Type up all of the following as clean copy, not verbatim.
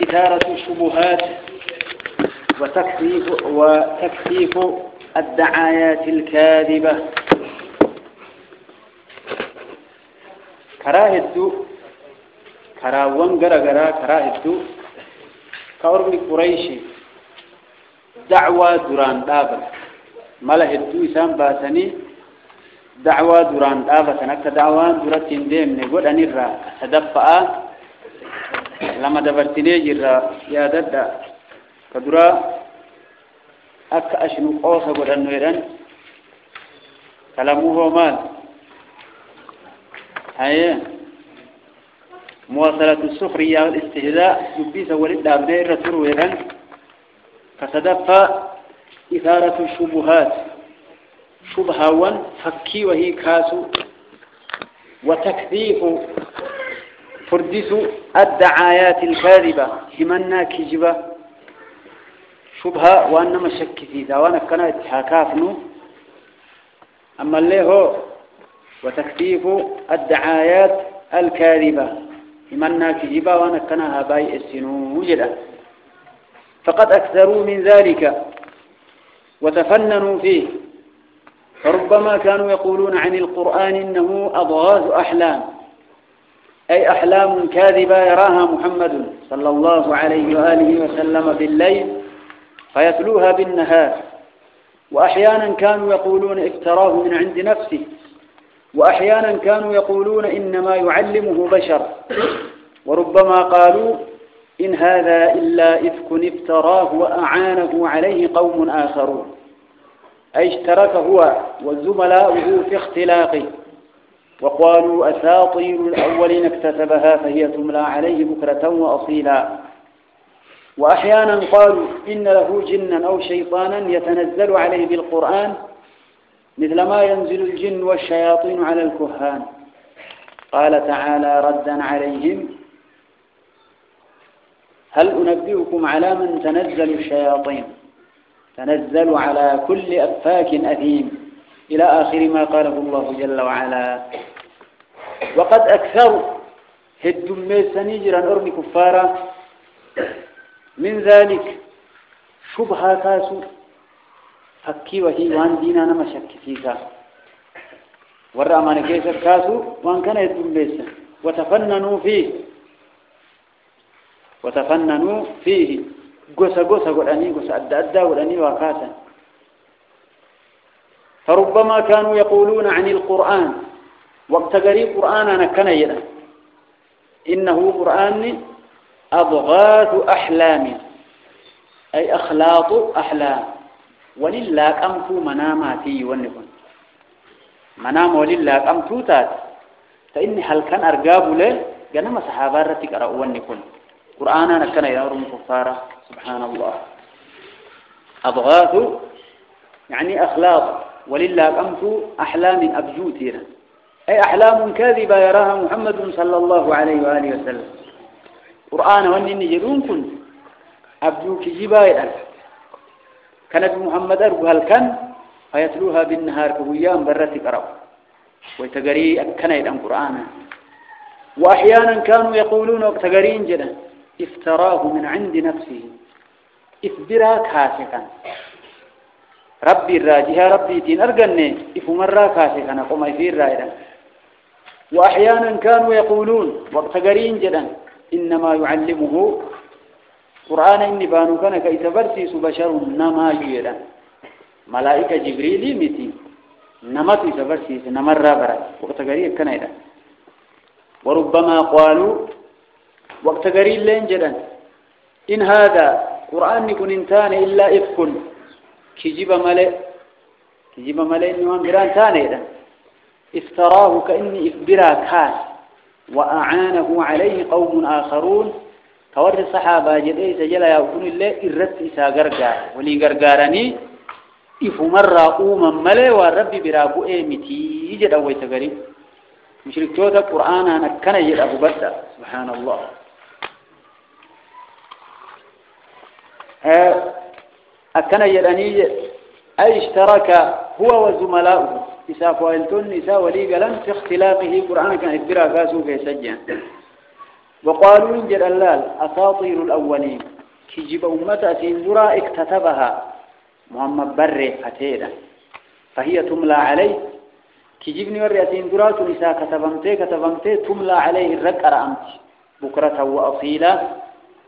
إثارة الشبهات وتكثيف الدعايات الكاذبة. كراهدو كراوان غرغرا كراهدو كورني قريشي دعوة دوران دابا مالا هدو إسان باسني دعوة دوران دابا تنكا دعوان دورتين ديم نقول أنيرا سدفعا لما دبرتني جرا يا ددا كدرا أك أشنو قوسا قد أنويران كلامه مال هاي مواصلة السخرية والاستهزاء يبيس ولد أبناء الرسول ويران فصدفة إثارة الشبهات شبهة فكي وهي كاسو وتكذيف فردس الدعايات الكاذبة همنا كجبة شبهة وأنما شك فيها وأنا كانت حكافنو أما اللي هو وتكذيف الدعايات الكاذبة همنا كجبة وأنا كانها باي السنو وجدا فقد أكثروا من ذلك وتفننوا فيه فربما كانوا يقولون عن القرآن إنه أضغاث أحلام أي أحلام كاذبة يراها محمد صلى الله عليه وآله وسلم بالليل فيتلوها بالنهار وأحيانا كانوا يقولون افتراه من عند نفسه وأحيانا كانوا يقولون إنما يعلمه بشر وربما قالوا إن هذا إلا إفك افتراه وأعانه عليه قوم آخرون أي اشترك هو وزملاؤه في اختلاقه وقالوا أساطير الأولين اكتسبها فهي تملى عليه بكرة وأصيلا وأحيانا قالوا إن له جنا أو شيطانا يتنزل عليه بالقرآن مثل ما ينزل الجن والشياطين على الكهان قال تعالى ردا عليهم هل أنبئكم على من تنزل الشياطين تنزل على كل أفاك أثيم إلى آخر ما قاله الله جل وعلا. وقد أكثروا هدومي سنيجرا أرمي كفارا من ذلك شبهة كاسو حكي وهي وان دينا نما شك فيها والرأمان كيسا كاسو وان كان هدومي وتفننوا فيه قوسا قرأني قوسا أدى ولأني وكاسا فربما كانوا يقولون عن القرآن وقت قريب قرآننا كنيدا إنه قرآن أضغاث أحلام أي أخلاط أحلام ولله أمتو مناماتي ونكون منام ولله أمتو تات فإني هل كان أرقاب له جنم صحابة رتك أرأوا ونكون قرآننا كنيدا ورم كفارة سبحان الله أضغاث يعني أخلاط ولله أمت أحلام أبجوتنا أي أحلام كاذبة يراها محمد صلى الله عليه وآله وسلم قرآن وأنني جدون كنت أبجوك جبايا كانت محمد أرجو هل كان فيتلوها بالنهار كويام برتك أروا ويتقري أكنيد أم قرآنا وأحيانا كانوا يقولون وتقرين جدا افتراه من عند نفسه إثبرا كاسكا ربي الراجها ربي تين أرقني إفمرا كاسكا نقوم يفير رايدا وأحيانا كانوا يقولون وقت قرين جدا إنما يعلمه قرآن إني بانو كان كيتبرسيس بشر نما جيدا ملائكة جبريل متي نما كيتبرسيس نما الرابرة وقت قرين كان إذا وربما قالوا وقت قرين لين جدا إن هذا قرآن يكون انتان إلا إفك كجيب ملئ نوان بران تاني إذا افتراه كأني إفبرا كاس وأعانه عليه قوم آخرون كورد الصحابة جدي سجل يكون الله إرت إسا غرغار ولي غرغارني إفو مرة أوما ملئ والرب برابو إيمتي جد أوي تقريب مشرك توتا قرآن أنا كان يجد أبو بدر سبحان الله أكن يدني أي اشترك هو وزملاؤه إسا فوالتون إسا ولي قلن في اختلافه قرآن كان إبرا كاسو في سجن وقالوا إن جل اللال أساطير الأولين كجب أمة سندرا اكتتبها محمد بري فتيدا فهي تملى عليه كجبني ورّي سندرا تنسى كتبمتي تملى عليه الرقر أمت بكرة وأصيلا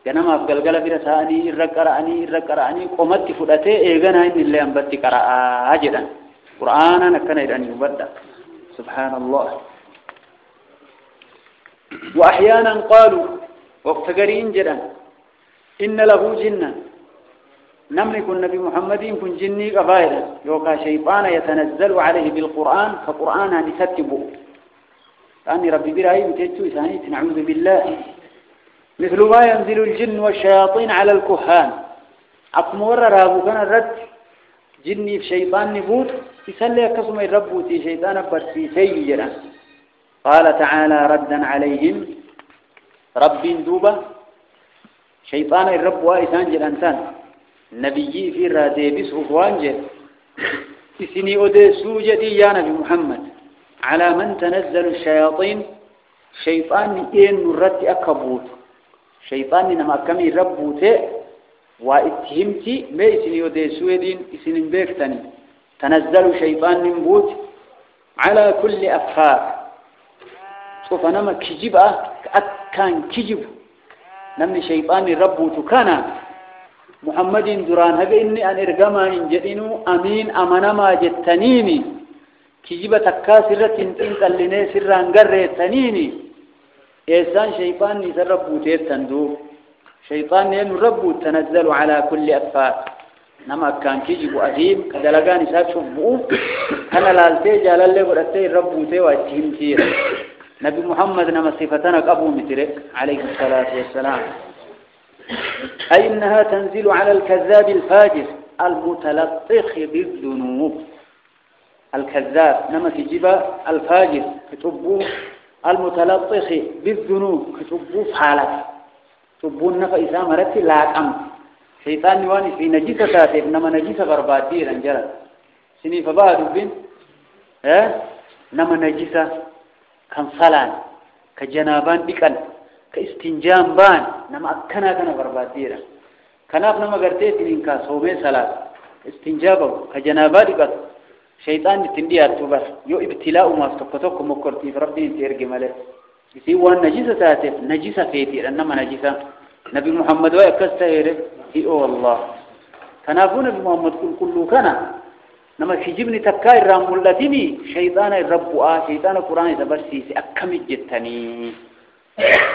جنما أفقل برساني الرقرأني قمت فلتي إيغانا إن اللي أنبت قرأ أجدا قرآنا نكنا إذن يبدأ سبحان الله. وأحيانا قالوا وقتقرين جدا إن له جنة نملك النبي محمد كن جني قبائلا يوكا شيطان يتنزل عليه بالقرآن فقرآن نكتبه لأني ربي برأي بتجو إساني نعوذ بالله مثل ما ينزل الجن والشياطين على الكهان أقمور رابو كان الرد جني في شيطان نبوت يسلي كسم الربوتي شيطان برسي سيجرا قال تعالى ردا عليهم رب دوبة شيطان الرب وإسان جلانتان نبيي في الرادي بسه وانجل إسني أدسو جدي يا نبي محمد على من تنزل الشياطين شيطان إين نرد أكبوت شيطان نما كمي ربوته واتهمتي ما إسني أدسو يدين إسني بيكتني تنزل شيطان نبوت على كل أفاق شوف أنا ما كجيب كان كجيب نمني شيطان ربوت كان محمد دران هذا إني أن إرجما إن جدينو أمين أمانا ما جتنيني كجيب تكاسرة تنتين تلني سران قرر تنيني إنسان شيطان يسربوت يتندو شيطان ينربوت تنزل على كل أفاق نما كان كجيب أديم كدلقان يساب شبه أنا لالتي جلال له ورتي ربوته واتهمتي نبي محمد نما صفتنا أبو مترك عليه الصلاة والسلام أي إنها تنزل على الكذاب الفاجر المتلطخ بالذنوب الكذاب نما تجيب الفاجر كتبوه المتلطخ بالذنوب كتبوه فعلت تبون نفا إسام رتي لا أم شيطان يواني في نجيسة تاتي نما نجيسة غرباتي رنجرة سني فبعد بين نما نجيسة كان صلان كجنابان بكن كاستنجام بان نما أكنا كنا غرباتي كناف نما قرتيت إنكا صومي صلاة استنجابه كجنابات بكن شيطان تندي أرتبر يو ابتلاء ما استقطوك مكرتي فربي تيرجع ماله يسوون نجيسة تاتي نجيسة فيتي إنما نجيسة نبي محمد ويكستهير إيه الله كنافون نبي محمد كل كنا نما كجبني تكاي رام اللتيني شيطان الرب شيطان القرآن تبرسي أكمل جتني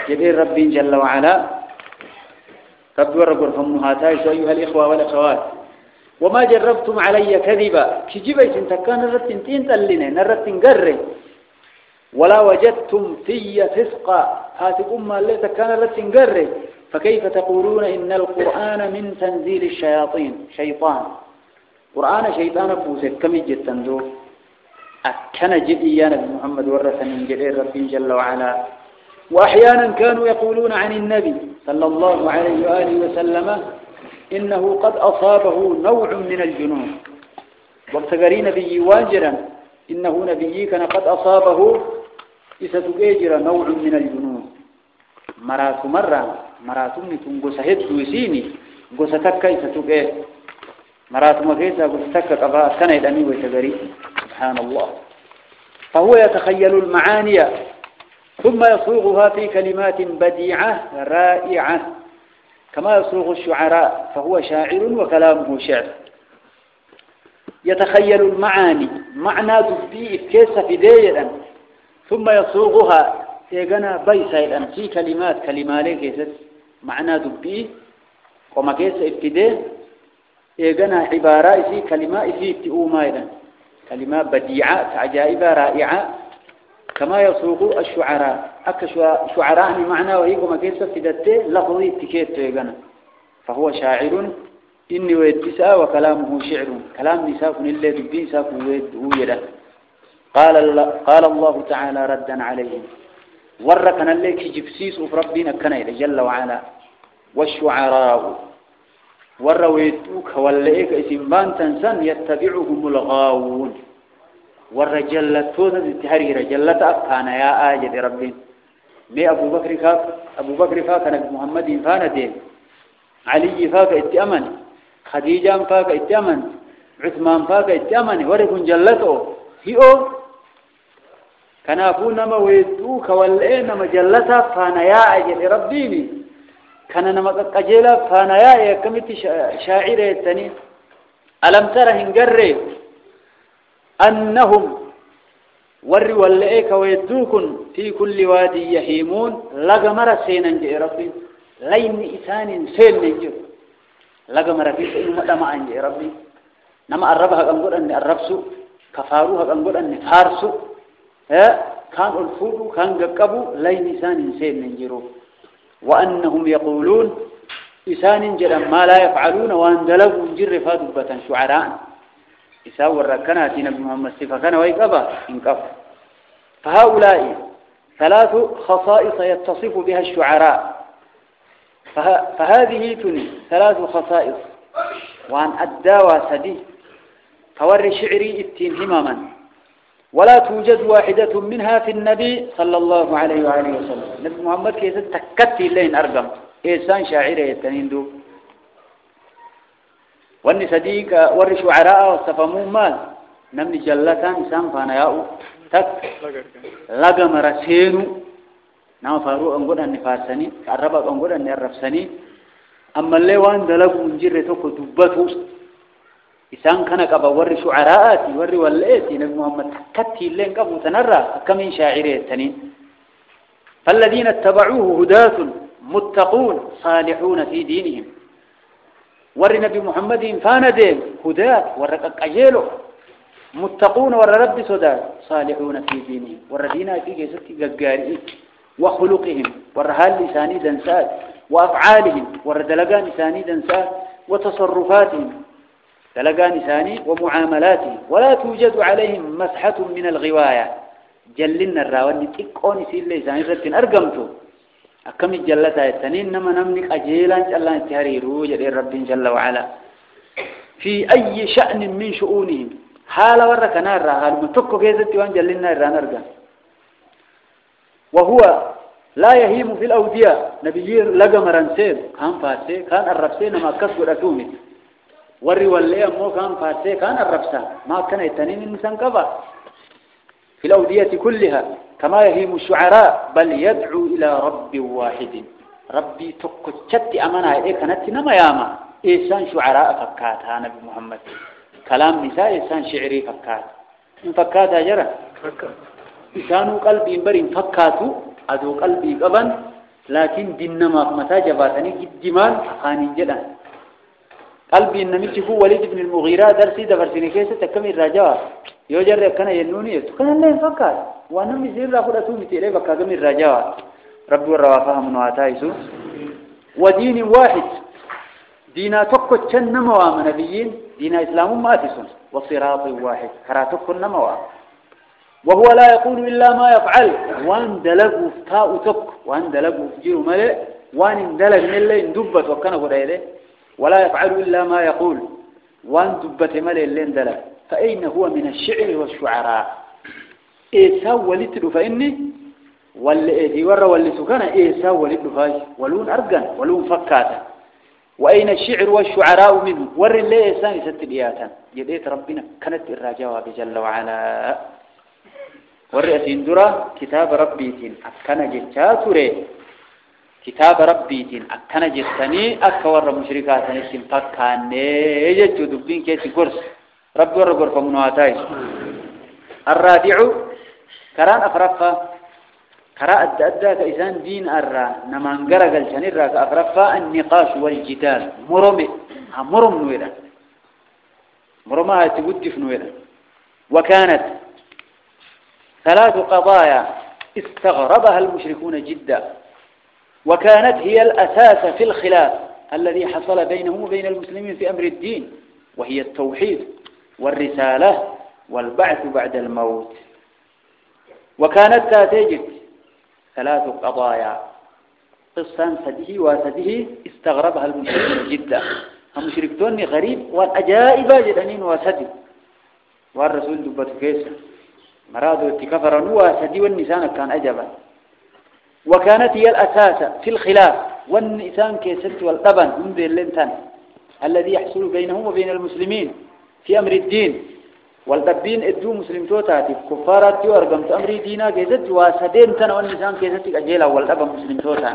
جبير ربي جل وعلا رب ورقر فمهاتاي أيها الإخوة والأخوات وما جربتم علي كذبا كجبيت تكان الرتين تلين الرتين قرر ولا وجدتم في فسقا هاتكم ما اللي تكان الرتين قرر فكيف تقولون إن القرآن من تنزيل الشياطين شيطان قرآن شيطان بوسك كم جتندو أكن جدي يا نبي محمد ورث من جليل ربي جل وعلا وأحيانا كانوا يقولون عن النبي صلى الله عليه وآله وسلم إنه قد أصابه نوع من الجنون وابتغري نبي واجرا إنه نبي كان قد أصابه إستجير نوع من الجنون مرات نتنقص هد وسيني قصتك إستجير مرات مكيسة قصتك قضاء سنة إدامي وتغري سبحان الله فهو يتخيل المعاني ثم يصوغها في كلمات بديعة رائعة كما يصوغ الشعراء فهو شاعر وكلامه شعر يتخيل المعاني معنى دبي كيس فديا ثم يصوغها يجنا بيسا في كلمات كيس معنى دبي وما كيس ابتداء يجنا عبارة في كلمات في تؤمايدا كلمات بديعة عجائبة رائعة كما يصوغ الشعراء شعراء معنى وهي وما كيس فدته لفظي تكيت يجنا فهو شاعر إني ويدسا وكلامه شعر كلام نساف إلا دبي ساف ويده قال الله تعالى ردا عليهم وركنا لك جبسيس ربنا كنا جل وعلا والشعراء ورويتوك ولئك اسمان تنسان يتبعهم الغاوون والرجلة توزد التحرير جلة أبقانا يا آجد ربين مي أبو بكر فاك نبي محمد فانا دين علي فاك اتأمن خديجة فاك اتأمن عثمان فاك اتأمن وركن جلته هيو كان أبو نما ويدوك والإيه نما جلته فانا يا أجل ربيني كان نما قجيلا فانا يا كمتي شاعر التاني ألم تره هنجري أنهم ور والإيك ويدوكن في كل وادي يهيمون لقمر سينا جئ ربي لين إسان سين نجئ لقمر في سين مدمع جئ ربي نما الربها قنقل أن الربسو كفاروها قنقل أن فارسو كان الفود كان قبو لين إسان سين نجئ وأنهم يقولون إسان جدا ما لا يفعلون وأن دلقوا جر فادبة شعراء يساور ركنات نبي محمد كان ويقبا انقف فهؤلاء ثلاث خصائص يتصف بها الشعراء فهذه تني ثلاث خصائص وأن أدى سدي فور شعري اتين همما ولا توجد واحدة منها في النبي صلى الله عليه وآله وسلم نبي محمد كيف تكتي اللين أرقم إنسان شاعره يتنين دو واني صديق ور شعراء والصفمون مال نمني جلتان إنسان فانياء تك لقم رسينو نما فاروق انقود أن فارسني كعربك انقود أن يرفسني أما اللي وان دلقوا من جرة توقو دبتو إنسان كان قبا ور شعراءاتي ور والإيتي نبي محمد تكتي اللين قبو تنرى كمين شاعره يتنين فالذين اتبعوه هداة متقون صالحون في دينهم ور نبي محمد فاندين هداة ورقق أجيلو متقون ور رب سودا صالحون في دينهم ور دينا في جسدي قارئ وخلقهم ور حال لساني دنسات وأفعالهم ور دلقان لساني دنسات وتصرفاتهم دلقان لساني ومعاملاتهم ولا توجد عليهم مسحة من الغواية جلنا الراواني تقوني سيل لساني رتين أرقمتو أكم الجلة التنين نما نملك أجيلا جلا تهريرو جل رب جل وعلا في أي شأن من شؤونهم حال ورك نار حال متوكو كيزت وان جلنا الرانرجا وهو لا يهيم في الأودية نبي لقى مرنسين كان فاسي كان الرفسين ما كسب رتوني وري واللي مو كان فاسي كان الرفسا ما كان التنين إنسان كبا في الأودية كلها كما يهيم الشعراء بل يدعو إلى رب واحد ربي تقشت أمانا إيه كانت نما ياما إيسان شعراء فكات ها نبي محمد كلام نساء إيسان شعري فكات إن فكات جرى إيسانو قلبي برين فكاتو أدو قلبي قبن لكن دينما متى جباتني جدمان أخاني جدا قلبي إنما تكون وليد بن المغيرة درسي دفرسيني كيسة تكمل رجاء يوجر كان ينوني كان اللي فكات وانا مزير راخد اتومي تيلي بكا من الرجاء ربي وروا من واتايسو ودين واحد دينا تكو تشنموا من نبيين دين اسلام ماتسون وصراط واحد كراتك النموا وهو لا يقول الا ما يفعل وان دلقوا فتاء تك وان دلقوا فجيروا ملئ وان دلق من اللي اندبت وكان قريده ولا يفعل الا ما يقول وان دبت ملئ اللي اندلق فاين هو من الشعر والشعراء إيسا ولدت فإني واللي ورا واللي سكان إيسا ولدت فاش ولون أرجن ولون فكاتا وأين الشعر والشعراء منه ور اللي إيسا يستدياتا جديت ربنا كانت الرجاء بجل وعلا ور أسندرا كتاب ربيتين أكنا جتاتوري كتاب ربيتين أكنا جتاني أكور مشركات نسيم فكاني يجتو دبين كيسي قرص رب ور قرف منواتاي الرابع كران أفرفا كراء أدى كإسان دين أرى نمان قرق الجنرى كأفرفا النقاش والجدال مرم نويرا مرمها تقدف نويرا وكانت ثلاث قضايا استغربها المشركون جدا وكانت هي الأساس في الخلاف الذي حصل بينهم وبين المسلمين في أمر الدين وهي التوحيد والرسالة والبعث بعد الموت وكانت تاتيجت ثلاث قضايا قصان سده وسده استغربها المشركون جدا المشركون غريب والأجائب جدنين وسده والرسول دبت كيسا مرادو اتكفر وسده والنسان كان أجبا وكانت هي الأساس في الخلاف والنسان كيست والطبن من ذي اللنتان الذي يحصل بينهم وبين المسلمين في أمر الدين والدبين ادو مسلم توتاتي كفارات يورغمت أمر دينا كيست وسدين تن والنسان كيست أجيلا والطبن مسلم توتا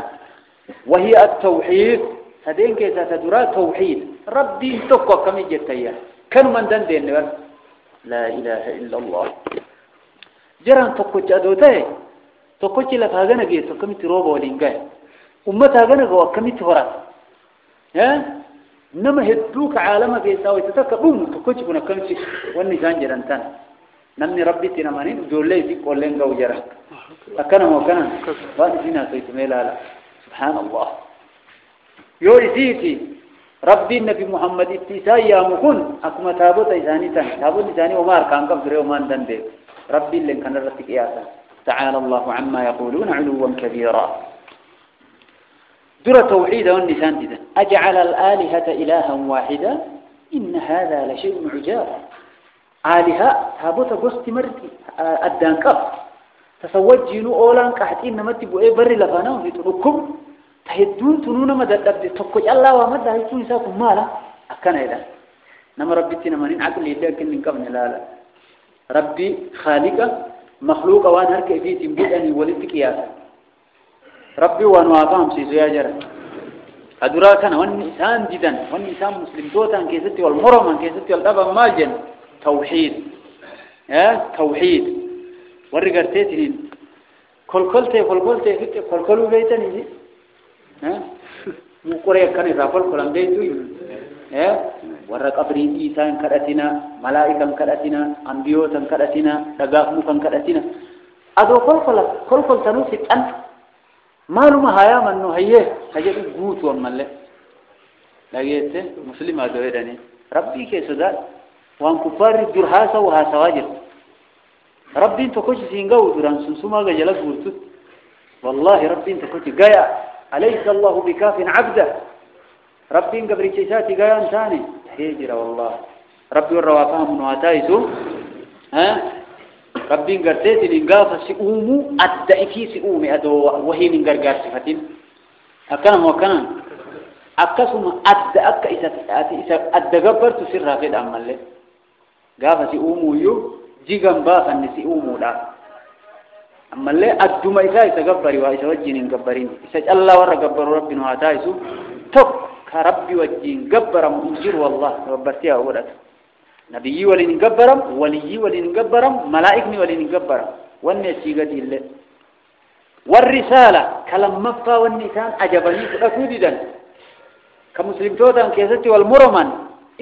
وهي التوحيد سدين كيست تدرا توحيد ربي تقوى كم يجتيا كانوا من دن دين لا إله إلا الله جران تقوى جادوته تقوى لا تاغنا جيسو كم تروبا ولينجاي أمة تاغنا جوا كم تورا ها نما هدوك عالمه جيسا ويتتكبون تقوى كنا كم شيء والنسان جران تان نمني ربي تنامانين جولي ذيك ولين جو جرا أكنا وكنا وانسينا سيتميلا سبحان الله يورثيتي ربي النبي محمد اتساء يا مكن أكما تابوت إساني تان تابوت إساني ومار كان كم سري ومان دندي ربي اللي كان رتك إياسا تعالى الله عما يقولون علوا كبيرا درة توحيد والنسان جدا أجعل الآلهة إلها واحدا إن هذا لشيء عجاب آلهة تابوت قصت مرتي أدان كف تسوج جنو أولان كحتين نمتي بؤي بري لفاناهم في تنكم تهدون تنون مدد تقوج الله ومدد هيتون يساكم مالا أكنا إذا نما ربي تنمانين عقل يدى كنن قبن لا ربي خالق مخلوق وان هر كيفية تنبيدني ولدك ياسا ربي وان وافهم سيسو يا جرى أدراكنا والنسان جدا والنسان مسلم توتان كيستي والمرمان كيستي والأبا مالجن توحيد توحيد ورقرتين كل كل بيتني مقرئ كان يرافل كلام بيتو ورق أبريد إنسان كرتنا ملائكة كرتنا أنبياء كرتنا دعاء كرتنا أدو كل تنوسي أن معلومة هيا منو هيه هجى بوت ومنله لقيته مسلم هذا هيراني ربي كيسدا وان كفار الجرحاسة وهاسا واجر ربي انت كوش سينغا ودران سنسوما جلا بورتو والله ربي انت كوش جايا أليس الله بكاف عبده ربي إن قبل شيء جايا ثاني هجر والله ربي والروافهم نواتايسو ربي إن قرتيت لإنقاف سئومو أدائكي سئومي أدو وهي من قرقار صفتين أكنا وكنا أكسم أدأك إذا أدقبر تسير رافد أمال له قاف سئومو يو جيغان باف أن سئومو لا أمال له أدوما إذا يتقبري وإذا وجين قبرين إذا الله ورى قبر ربي نواتايسو توك كربي وجين قبر مؤجر والله ربرتيها ورد نبي ولين قبرم ولي ولين قبرم ملائكني ولين قبرم والنسي قد الله والرسالة كلام مفا والنسان أجبني فأكوددا كمسلم تودا كيستي والمرمان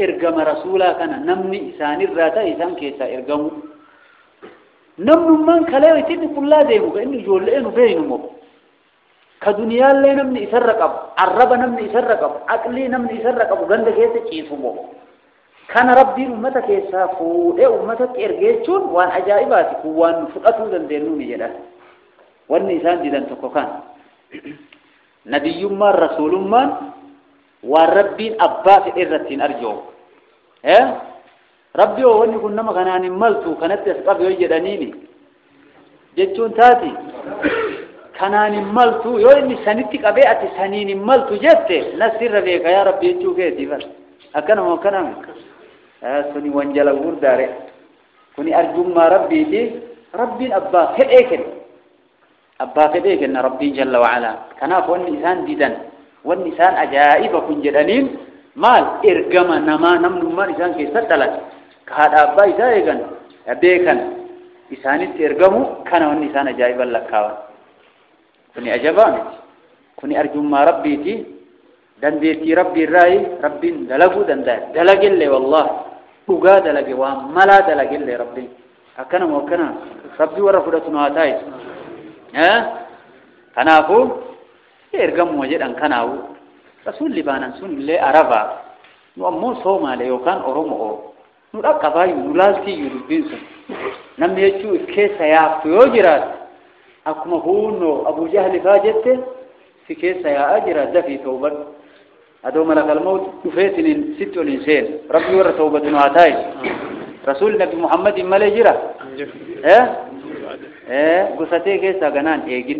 إرقم رسولا كان نمني إسان الراتا إسان كيسا إرقمو نمن من كلاوي تدي كل ديمو كأنه جولئين بينمو كدنيا اللي نمني إسرقب عرب نمني إسرقب عقلي نمني إسرقب غند كيسا كيسمو كان ربي أمتك يسافو أمتك إرجيتشون وان عجائباتك وان فقطوا ذنبينون جدا والنسان جدا تقوكان نبي ما رسول ما وربي أباس إرتين أرجو ربي واني كنا مغناني ملتو كانت تسقف يجدانيني جتشون تاتي كاناني ملتو يو إني سنتك أبيعتي سنيني ملتو جتة نسر بيك يا ربي يجو كيتي بس أكنا وكنا سني وانجل ورداري كوني أرجو ما ربي دي ربي أبا فديكن ربي جل وعلا كناف والنسان ديدن والنسان أجائب كن جدانين مال إرقما نما نمن ما نسان كي ستلت كهذا أبا إسايقن أبيكن إسانيت إرقمو كان والنسان أجائب اللكاوان كوني أجاباني كوني أرجو ما ربي دي دنديتي ربي الرأي ربي دلقو دلق اللي والله بقى دلق وملا دلق اللي ربي أكنا وكنا ربي ورفضت نواتايس كنافو إرقم وجد أن كناو رسول لبانا سن اللي أربا نوامو صوما ليوكان أرمو نرقبا يولالتي يربينسو نم يجو كيسا يافتو يوجرات أكما هونو أبو جهل فاجته في كيسا يا أجرات دفي توبت هذا ملك الموت يفيتن ست الإنسان ربي ورى توبة وعتاي رسول النبي محمد ملجرة قصتي كيسا غنان إيجن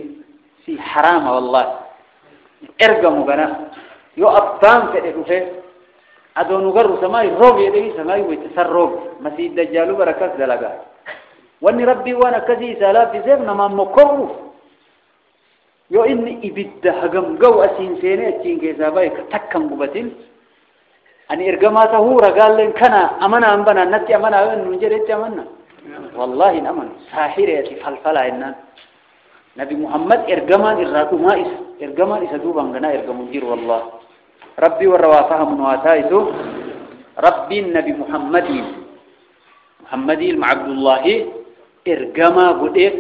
سي حرام والله ارقموا بنا يو أبطان كده أدو نقر سماي روب يدي سماي ويتسر روب مسيح دجالو بركات دلقا واني ربي وانا كذي سالات في زيب نما مكروف يو إني إبدا هقم قو أسين سيني أتين كيساباي كتكم قبتين أني إرقماته رقال لين كان أمنا أمبنا نتي أمنا ننجريت أمنا والله أمن ساحرة فالفلا إنان نبي محمد إرقمان إرادو ما إس إرقمان إسدوبا غنا إرقمون جير والله ربي والروافهم نواتايتو ربي النبي محمدي عبد الله إرقما قدئ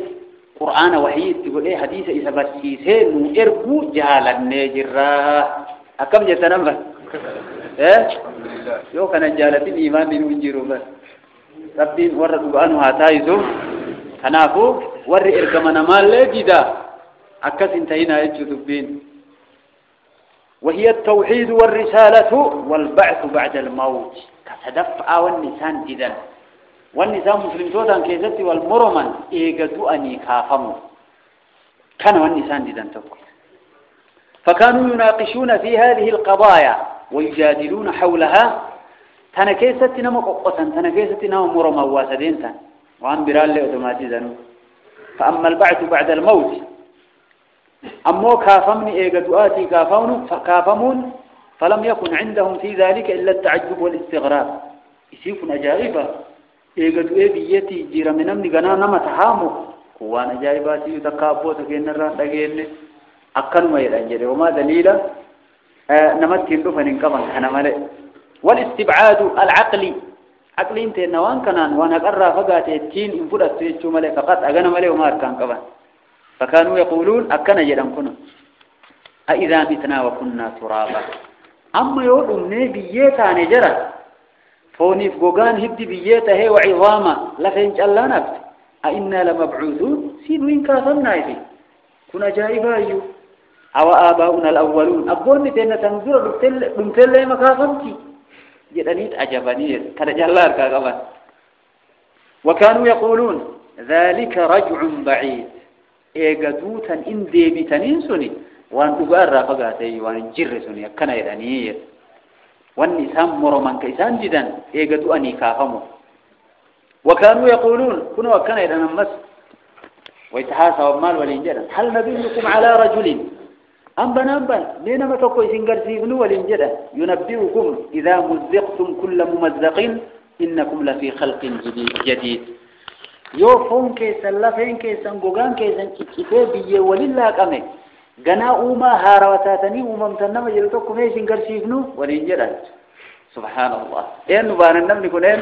قرآن وحيد قدئ حديث إذا بسيسي نو إرقو جهالا نجرا أكم جتنبه يو كان جالة الإيمان ننجروا بس ربي ورد قرآن واتايتو كنافو ور إرقمنا مال جدا أكس انتهينا يجدبين وهي التوحيد والرسالة والبعث بعد الموت كتدفع والنسان جدا والنسان مسلم تودا كيزتي والمرمن إيقدوا أني كافموا كان والنسان جدا تقول فكانوا يناقشون في هذه القضايا ويجادلون حولها تنكيستي نمو قطة تنكيستي نمو مرمى واسدين وعن برال لأوتوماتيزا فأما البعث بعد الموت أمو كافمني إيقدواتي كافمون فلم يكن عندهم في ذلك إلا التعجب والاستغراب يسيكون أجائبا إيقدو بيتي جير من أمني قنانا متحامو قوان أجائباتي يتقابو تكين الران تقين أقل ما يلانجل وما دليلا نمتين دفن انقبن أنا ملئ والاستبعاد العقلي عقلي انت نوان كنان وانا قرى فقات التين انفلت تيجو ملئ فقط أغنى ملئ وما أركان قبن فكانوا يقولون أكنا جدًا كنا أإذا متنا وكنا ترابا أما يقولون بيتا نجرا فوني فقوغان هبدي بيتا هي وعظاما لفين جألا نفت أئنا لمبعوثون سينوين كافرنا يفي كنا جائبا أيو أو آباؤنا الأولون أبوني تينا تنظر لمتل مكافرتي جدنيت أجباني ترجلار كاغبان وكانوا يقولون ذلك رجع بعيد إيجادوتا إن ديبتنين سني وان تقارى فقاتي وان جرسني كنا يدانية والنسان مرمان كيسان جدا إيجادو أني كافمو وكانوا يقولون كنا وكنا يدانمس ويتحاسى ومال والإنجدا هل ندلكم على رجل أنبنا بينما تقوي سنقرسيبنو والإنجدا ينبئكم إذا مزقتم كل ممزق إنكم لفي خلق جديد yoo foon keessan lafeen keessan gogaan keessan ciccitee biyyee waliin laaqame ganaa uumaa haarawaa taatanii uumamtan nama jedhu tokko mee isin garsiifnu waliin jedhan subhaanallah eenyu baanan namni kun een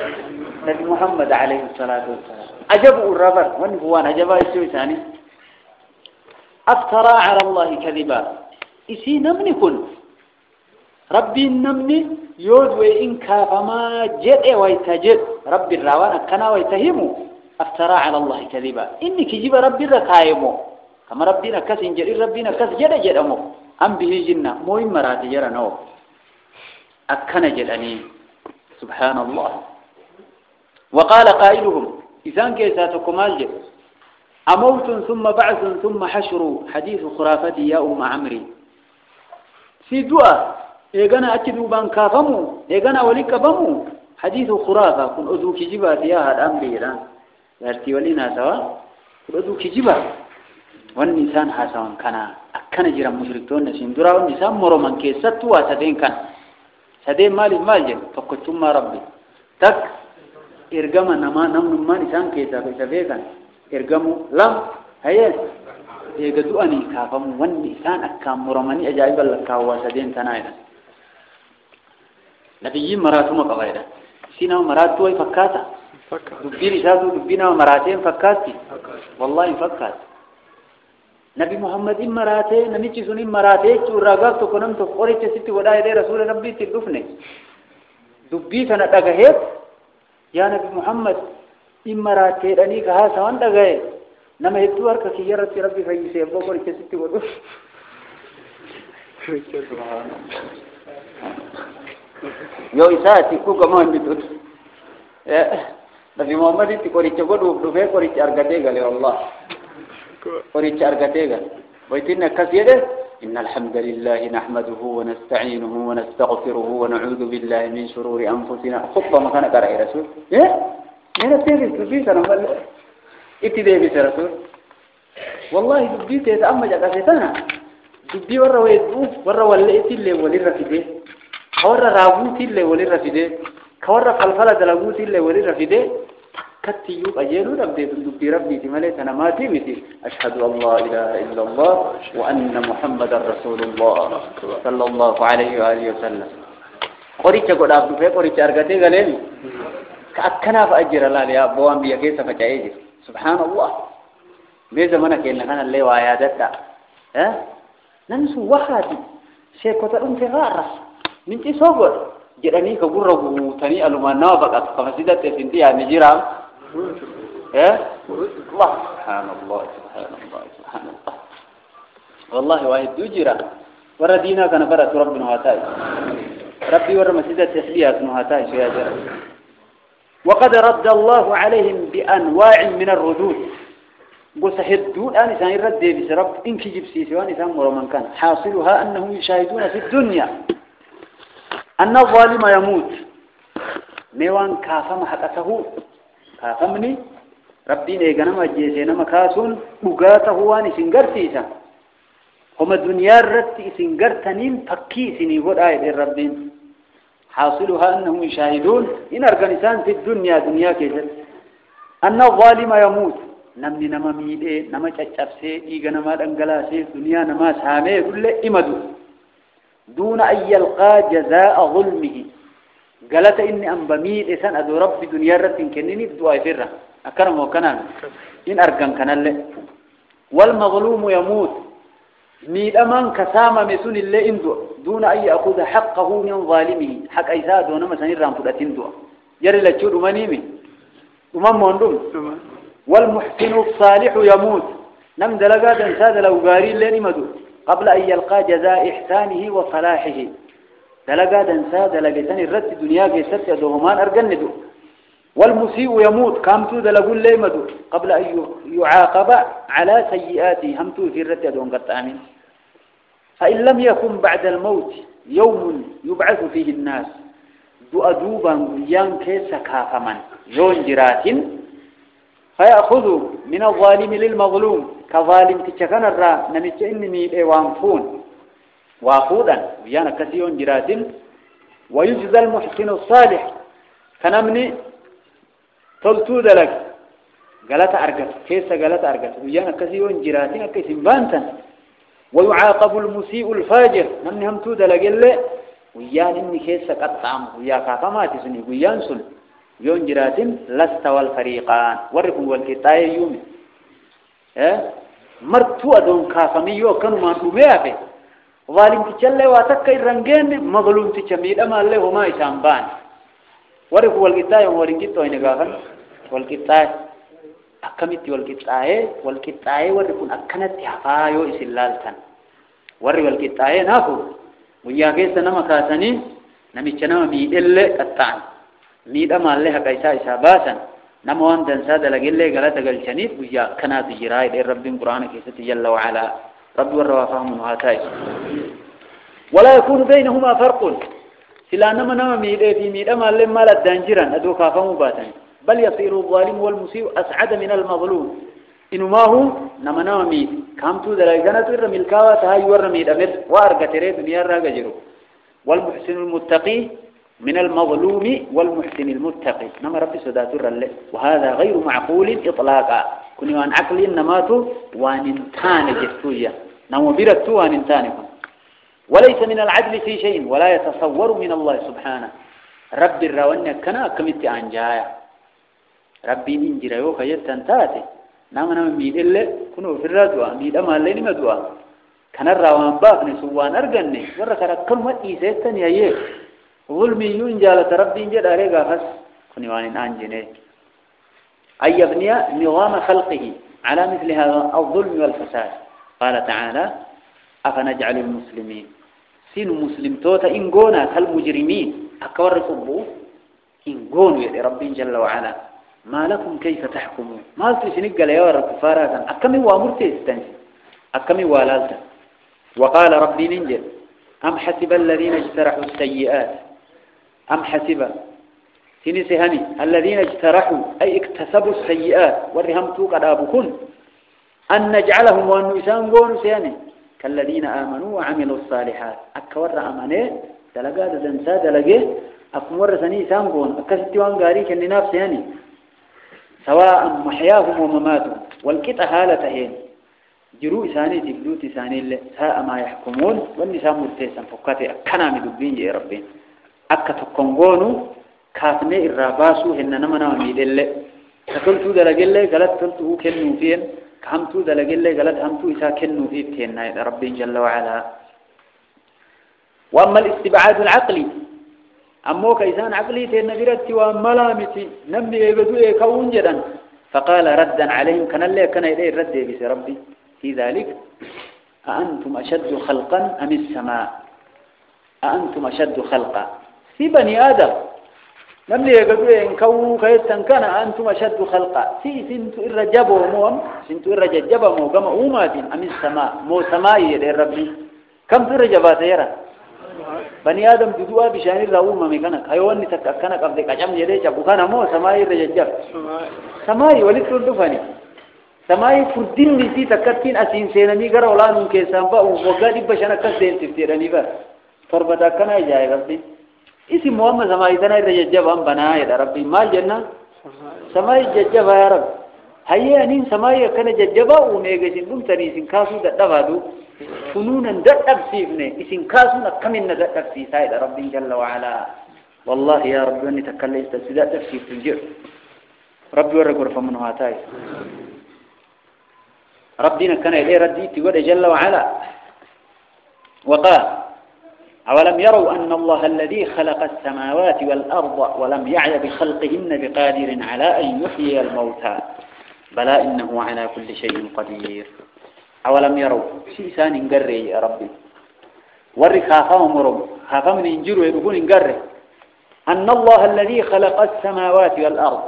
nabi muhammad alayhi salaatu wassalaam ajabu urrabar wanni kun waan ajabaa jechuu isaanii aftaraa cala allahi kadiba isii namni kun rabbiin namni yoo du'e in kaafamaa jedhe wayta jedhu rabbi irraa waan akkanaa wayta himu افترى على الله كذبا إني كجيب ربي ركايمو كما ربنا كسن جري ربنا كس جد جدمو أم به جنة مو إمرات جرنو أكن جدني سبحان الله وقال قائلهم إذا كيساتكم الجد أموت ثم بعث ثم حشر حديث خرافتي يا أم عمري في دعاء إيجانا أتدو بان كافمو إيجانا وليك بمو حديث خرافة كن أذوك جبات يا هذا أمري الآن يرتي ولينا سوا بدو كجبا والنسان حسن كان أكن جرا مشركون نسندرا والنسان مرمان كيسات واسدين كان سدين مال جن فكتم ما ربي تك إرجما نما ما نسان كيسا كان إرجمو لم هي يجدو أني كافم والنسان أكام مرماني أجايب الله كواسدين تنايدا نبي مراتهم قبائدا سينا مراتوا يفكاتا دبين إساسو دبينا ومراتين فكاتي والله فكات نبي محمد إن مراتين نميتي سنين مراتين ورقاق تكونم تفقوري تسيتي وداي دي رسول ربي تلقفني دبي فنتقهيت يا نبي محمد إن مراتين أنيك ها سوان تقهي نما يبتوار كسيارة ربي فيسي يبقوري تسيتي ودوف يو إساسي كوكا مان بتوت نبي محمد تقولي تقول دوفه قولي أرجعتي قال الله قولي أرجعتي قال ويتنا كثيرا إن الحمد لله نحمده ونستعينه ونستغفره ونعوذ بالله من شرور أنفسنا خطة ما كان قرأ رسول أنا تيجي تبيت أنا ولا إتدي بيت رسول والله تبيت أما جاك سيتنا تبي ورا ويدو ورا ولا إتلي ولا رفيده كورا رابوت اللي ولا رفيده كورا فلفلة دلابوت اللي ولا رفيده كتيوب أجيلو ربي تبي ربي تملي أنا ما تيمتي أشهد أن لا إله إلا الله وأن محمد رسول الله صلى الله عليه وآله وسلم قريش قد أبدو في قريش أرجعتي قليل كأكنا فأجر الله يا أبو أمبيا كيس فجأيجي سبحان الله بزمانك إن كان اللي وعيادته ننسو وحدي شيء كترون في غارة من تصور جراني كبره تاني ألومنا فقط فمسيدة تسنتي عن جيرام الله سبحان الله سبحان الله سبحان الله والله واحد يجرا وردينا كان برا ربنا هاتاي ربي ور مسيدة تسليات هاتاي شيء جرا وقد رد الله عليهم بأنواع من الردود وسهدون أن إنسان يرد بسرب إنك جبسي سواء إنسان مرمان كان حاصلها أنهم يشاهدون في الدنيا أن الظالم يموت ميوان كافم حقته كافمني ربي نيجانا ما جيسينا مكاسون بقاته واني سنجرتيسا هم الدنيا رتي سنجرتنين فكي سنيقول آية الربين حاصلها أنهم يشاهدون إن أرغنسان في الدنيا دنيا كيسر أن الظالم يموت نمني نما ميدي نما چچبسي إيغا نما دنگلاسي دنيا نما سامي كل إمدو دون أن يلقى جزاء ظلمه قالت إني أن بميد إسان أدو ربي دنيا رتين كنيني بدعاء فرة أكرم وكنان إن أرقن كنال والمظلوم يموت ميد أمان كسامة مسون اللي إندو دون أن يأخذ حقه من ظالمه حق أيساد ونما سنيران فدأتين دو يري لتشور أمانيمي أمام موندوم والمحسن الصالح يموت نم دلقات انساد لو قارين لين مدو قبل أن يلقى جزاء إحسانه وصلاحه دلقات انساد لقيتان الرد دنيا قيست يدوهمان أرقندو والمسيء يموت كامتو دلقون لين مدو قبل أن يعاقب على سيئاته همتو في الرد يدوهن قد آمين فإن لم يكن بعد الموت يوم يبعث فيه الناس دو أدوبا قيان كيس كافما يون جرات فيأخذ من الظالم للمظلوم كظالم تشكن الرا نمت إنني وانفون وافودا ويانا كثيون جرات ويجزى المحسن الصالح كنمني تلتود لك قالت أرقت كيس قالت أرقت ويانا كثيون جرات كيسن بانتا ويعاقب المسيء الفاجر نمني هم تود لك إلا ويان إني كيس قطعم ويا كافمات سني ويان سن يون جراتين لست والفريقان وركم والكتاي يوم مرتو أدون كافمي يو كانوا ما نوميافه ظالم تجلى واتكا الرنجين مظلوم تجميل أما الله وما يسامبان وركم والكتاي ورنجتو هنا قافن والكتاي أكملت والكتاي وركم أكنت يحفايو إسلالتان وري والكتاي نافو ويا كيس نما كاسني نمي نما ميدل قطعن ميدا مالله كيسا إساباسا نموان دنسا دلقل غلط قلشنيف ويا كنات جراي دي رب القرآن كيسة جل وعلا رب والروافهم هاتاي ولا يكون بينهما فرق سلا نما ميدا في ميدا مالله مالا دانجرا أدو كافهم باتا بل يصير الظالم والمسيء أسعد من المظلوم إنه ما هو نما ميد كامتو دلقنا تر ملكاوة هاي ورميد أمر وارقتري دنيا راقجرو والمحسن المتقي من المظلوم والمحسن المتقي نما ربي سداتر له وهذا غير معقول إطلاقا كن وان عقل نماتو واننتان جفتويا نمو برتو واننتانكم وليس من العدل في شيء ولا يتصور من الله سبحانه ربي الروانيا كنا كمتي أنجايا ربي ننجر يوكا يتنتاتي نما ميد إلا كنو في الرادوا ميد أما اللي مدوا كان الروان باقني سوان أرقني ورك ركلمة إيسيتن يا ظلمي ينجالة ربي جد أريقا فس كنوان أنجني أن يبني نظام خلقه على مثل هذا الظلم والفساد قال تعالى أفنجعل المسلمين سين مسلم توتا إنقونا كالمجرمين أكبر صبو إنقونوا يا ربي جل وعلا ما لكم كيف تحكمون ما تسنق ليا الكفارات أكمل وامرتي استنسي أكمي والالتا وقال ربي ننجل أم حسب الذين اجترحوا السيئات أم حسب سنسهني الذين اجترحوا أي اكتسبوا السيئات ورهمتوا قد أبكون أن نجعلهم وأنسان قونوا سياني كالذين آمنوا وعملوا الصالحات أكور أماني دلقات دنسا دلقه أكمور سني سانقون أكستوان غاري كالنناف سياني سواء محياهم ومماتهم والكتا هالتهين جرو إساني تبدوت إساني اللي ساء ما يحكمون والنساء مرتيسا فكاتي أكنا مدبين يا ربي أكا تقنقونوا كاتمي الراباسو هن نمنا وميد اللي تقلتو دلق اللي قلت تلتو كنو فين كهمتو دلق اللي قلت همتو إسا كنو فيه تينا يا ربي جل وعلا وأما الاستبعاد العقلي أموك إسان عقلي تينا برتي وأما لامتي نمي يبدو يكون جدا فقال ردا عليهم كان اللي كان إليه الرد بس ربي في ذلك أأنتم أشد خلقا أم السماء أأنتم أشد خلقا في بني آدم لم يقولوا إن كونوا كيتن كان أنتم أشد خلقا سنتو الرجبوا موم سنتو الرجبوا مو كما أمات أم السماء مو سمائي يا ربي كم ترجبات يرى بني آدم بدوا بشان الرؤوم ما كان حيوان تكنا قبل كجام يدي جبوا كان مو سمائي الرجب سمائي ولد تلفني سمائي فردين نسي تكتين أسين سينامي غير ولا نمكن سامبا وقادي بشان كسدين تفتيرني بس فربدا كنا جاي ربي اسم محمد سماي تنا يرجب هم بنا يا ربي ما جنة سماي ججب يا رب هيا أنين سماي كنا ججبا ونيجي سندم تري سنكاسو دتبادو فنونا دتبسيفني سنكاسو نكمل دتبسي سايد ربي جل وعلا والله يا رب أني تكلم تسداد تفسير الجر ربي ورقور فمن هاتاي ربنا كان إليه ردي تقول جل وعلا وقال أولم يروا أن الله الذي خلق السماوات والأرض ولم يعي بخلقهن بقادر على أن يحيي الموتى بلى إنه على كل شيء قدير أولم يروا سيسان انقري يا ربي وري خافهم رب خافهم ينجروا يقولون انقري أن الله الذي خلق السماوات والأرض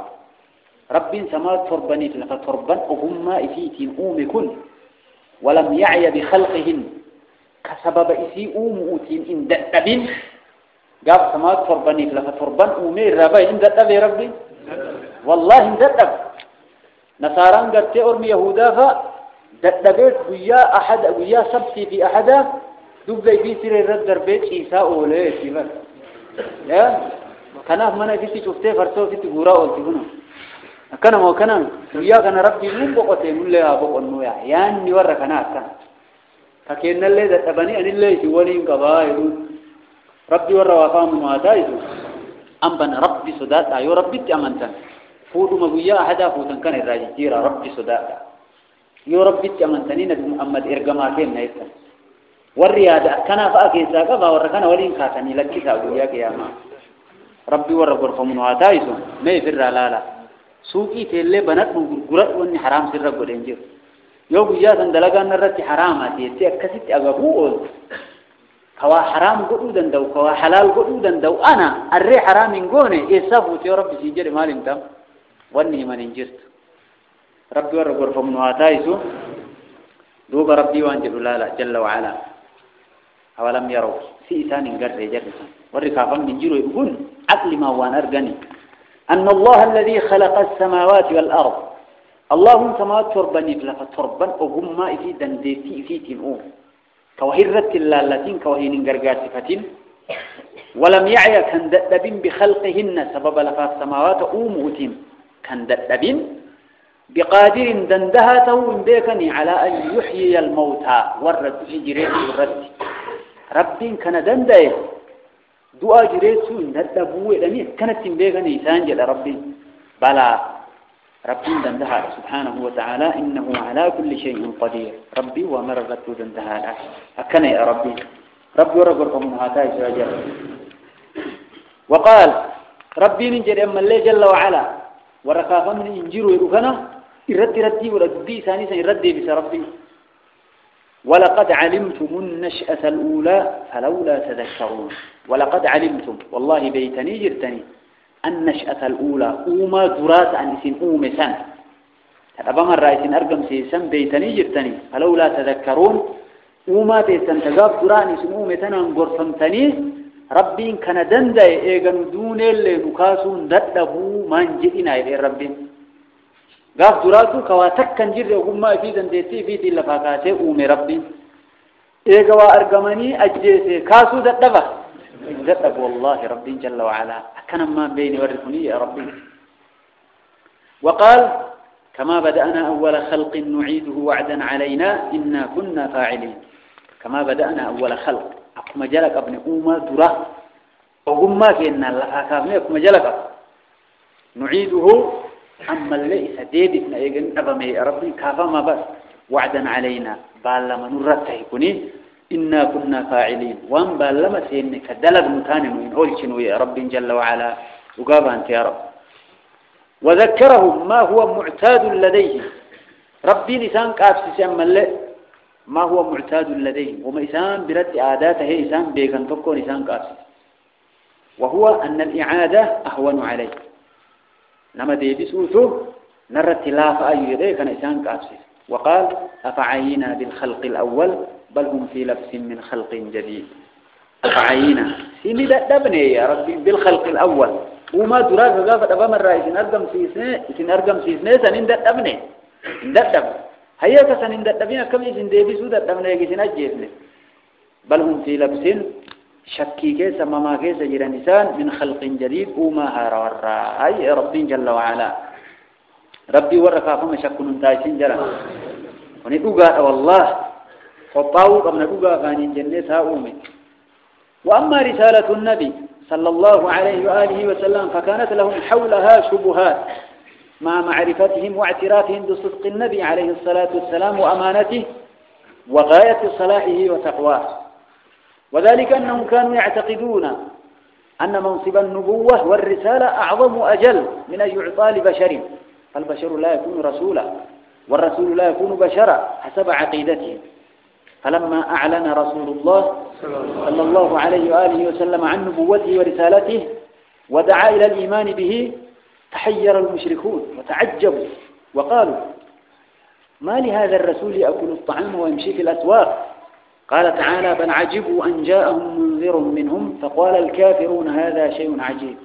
رب سماوات تربني تربا وهم إفيتين أومكن ولم يعي بخلقهن كسبب إسي أوتين إن دأبين قاب سماوات تربني تربا أومي ربا إن دأب يا ربي والله إن دأب نصاران قد أرمي يهودا فدأبت ويا أحد ويا سبتي في أحدا دبي في سير الرد دربيت إيساء أولئك بس يا كناف منا كتي شفته فرسو كتي غورا أولتي هنا كنا ما كنا ويا كنا ربي مو بقطة مولى أبو النويا يعني ورا كنا كنا فكأن اللي دأبني أن اللي يسووني قبائل ربي ورا وقام ما دايزو أم بن ربي صدات أيو ربي تأمنتن فودو مغويا أحدا فودن كان الراجي جيرا ربي صدات يو ربي تأمنتنين محمد إرجما كين نيتن والرياضة كان فأكيد ساقا ورا كان ولين كاتني لكي ساقويا كياما ربي ورا غرفة من هاتايزو ما يفر لا سوقي تيلي بنات غرغرات وني حرام سر غدنجير يو غيا سندلغان نرتي حراماتي تي اكسيت اغبو كوا حرام غدودن دو كوا حلال غدودن دو انا الري حرام غوني يسافو يا ربي سيجري مالين تام وني من انجست ربي ورا غرفة من هاتايزو دوغ ربي وانجل لا جل وعلا أولم يروا سيسان انقر جرسا والركافا من جيرو يقول عقل ما وان أرغني أن الله الذي خلق السماوات والأرض اللهم سماوات تربني فلفا تربن وهم ما في دندتي في تنؤم كوهرت اللالتين كوهين انقرقات فتين ولم يعي كان دأبين بخلقهن سبب لفا السماوات أوموتين كان دأبين بقادر دندهته بيكني على أن يحيي الموتى ورد جريت ورد ربين كان دنده دعاء جريسو ندبوه لأني كانت بيكني سانجل ربي بلا ربين دندها سبحانه وتعالى إنه على كل شيء قدير ربي ومرغت دندها أكني يا ربي ربي ورقرق من هاتاي سواجر وقال ربي ننجر أما الله جل وعلا ورقافا من إنجيرو يرغنا ردي ورقبي ثاني سنردي بس ربي ولقد علمتم النشأة الأولى فلولا تذكرون ولقد علمتم والله بيتني جرتني النشأة الأولى أوما دراسة عن اسم أوم سنة تدبا من رأيسين أرقم سيسان بيتني جرتني فلولا تذكرون وما تيسان تقاب دراني سنومتنا انقرفمتني ربين كان دندا إيغن دون اللي نكاسون ددبو من جئنا إلى ربين قاف دراتو كواتك كان جر وما في دندتي في دي لفاقاتي أومي ربين إيغوا أرقمني أجيسي كاسو ددبا ددب والله ربين جل وعلا كان ما بيني ورثني يا ربي وقال كما بدأنا أول خلق نعيده وعدا علينا إنا كنا فاعلين كما بدأنا أول خلق أكما جلق ابن أوما درا وقما كينا لأكامي أكما جلق نعيده أما ليس ديدنا إيقن أبمي ربي كافا ما بس وعدا علينا بالما نرته كني إنا كنا فاعلين وان بالما سينك دلق متانن وإن هولشنو يا رب جل وعلا وقابا أنت يا رب وذكرهم ما هو معتاد لديه ربي لسان قابس سيما ما هو معتاد لديه وما إسان برد عاداته إسان بيغن تكون إسان قابس وهو أن الإعادة أهون عليه لما دي بسوته نرى التلاف أي يديه كان إسان قابس وقال أفعينا بالخلق الأول بل هم في لبس من خلق جديد أفعينا سيني دبني يا ربي بالخلق الأول وما دراك غافت أبام الرئيس إن أرقم سيسنة سنين دبني دب هيا كسنين دبني كم يسن ديبسو دبني يجسن أجيسن بل هم في لبس شكي كيس مما كيس جرانسان من خلق جديد وما هارا أي ربي جل وعلا ربي ورقا فما شكون تايسين جرا ونقوغا والله فطاو قبل نقوغا فانين جنة أومي وأما رسالة النبي صلى الله عليه وآله وسلم فكانت لهم حولها شبهات مع معرفتهم واعترافهم بصدق النبي عليه الصلاة والسلام وأمانته وغاية صلاحه وتقواه وذلك أنهم كانوا يعتقدون أن منصب النبوة والرسالة أعظم أجل من أن يعطى لبشر فالبشر لا يكون رسولا والرسول لا يكون بشرا حسب عقيدتهم فلما أعلن رسول الله صلى الله عليه وآله وسلم عن نبوته ورسالته ودعا إلى الإيمان به تحير المشركون وتعجبوا وقالوا ما لهذا الرسول يأكل الطعام ويمشي في الأسواق قال تعالى بل عجبوا أن جاءهم منذر منهم فقال الكافرون هذا شيء عجيب